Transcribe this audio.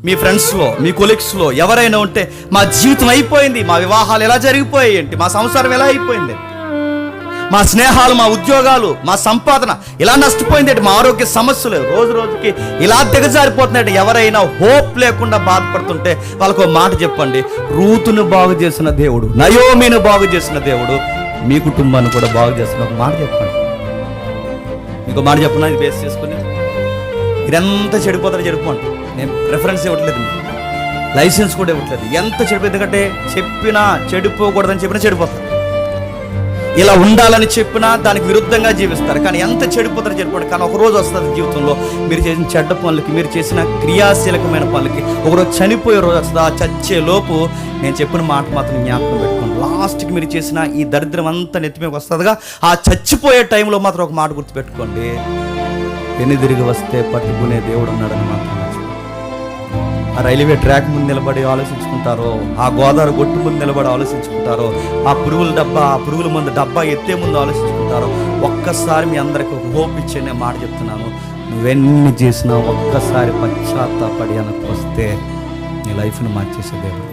మీ ఫ్రెండ్స్లో, మీ కొలీగ్స్లో ఎవరైనా ఉంటే మా జీవితం అయిపోయింది, మా వివాహాలు ఎలా జరిగిపోయాయి ఏంటి, మా సంసారం ఎలా అయిపోయింది, మా స్నేహాలు, మా ఉద్యోగాలు, మా సంపాదన ఇలా నష్టపోయింది ఏంటి, మా ఆరోగ్య సమస్యలు రోజు రోజుకి ఇలా దిగజారిపోతున్నాయి. ఎవరైనా హోప్ లేకుండా బాధపడుతుంటే వాళ్ళకు మాట చెప్పండి. రూతును బాగు చేసిన దేవుడు, నయోమిని బాగు చేసిన దేవుడు మీ కుటుంబాన్ని కూడా బాగు చేస్తున్న ఒక మాట చెప్పండి. మీకు మాట చెప్పినా ఇది బేస్ చేసుకుని మీరెంత చెడిపోతారో చెడిపోండి. నేను రెఫరెన్స్ ఇవ్వట్లేదు, లైసెన్స్ కూడా ఇవ్వట్లేదు. ఎంత చెడిపోయింది, ఎందుకంటే చెప్పినా చెడిపోకూడదని చెప్పినా చెడిపోతారు. ఇలా ఉండాలని చెప్పినా దానికి విరుద్ధంగా జీవిస్తారు. కానీ ఎంత చెడిపోతారో చెడిపోండి. కానీ ఒకరోజు వస్తుంది జీవితంలో మీరు చేసిన చెడ్డ పనులకి, మీరు చేసిన క్రియాశీలకమైన పనులకి ఒకరోజు చనిపోయే రోజు వస్తుంది. ఆ చచ్చే లోపు నేను చెప్పిన మాట మాత్రం జ్ఞాపకం పెట్టుకోండి. లాస్ట్కి మీరు చేసిన ఈ దరిద్రం అంతా నెత్తిమీదకి వస్తుందిగా. ఆ చచ్చిపోయే టైంలో మాత్రం ఒక మాట గుర్తుపెట్టుకోండి, వెనుదిరిగి వస్తే పట్టుకునే దేవుడు ఉన్నాడని మాత్రం. ఆ రైల్వే ట్రాక్ ముందు నిలబడి ఆలోచించుకుంటారో, ఆ గోదావరి గొట్టు ముందు నిలబడి ఆలోచించుకుంటారో, ఆ పురుగుల మందు డబ్బా ఎత్తే ముందు ఆలోచించుకుంటారో, ఒక్కసారి మీ అందరికి ఒక హోప్ ఇచ్చే నేను మాట చెప్తున్నాను. నువ్వెన్ని చేసినా ఒక్కసారి పశ్చాత్తాపడి వెనక్కి వస్తే నీ లైఫ్ని మార్చేసే దేవుడు.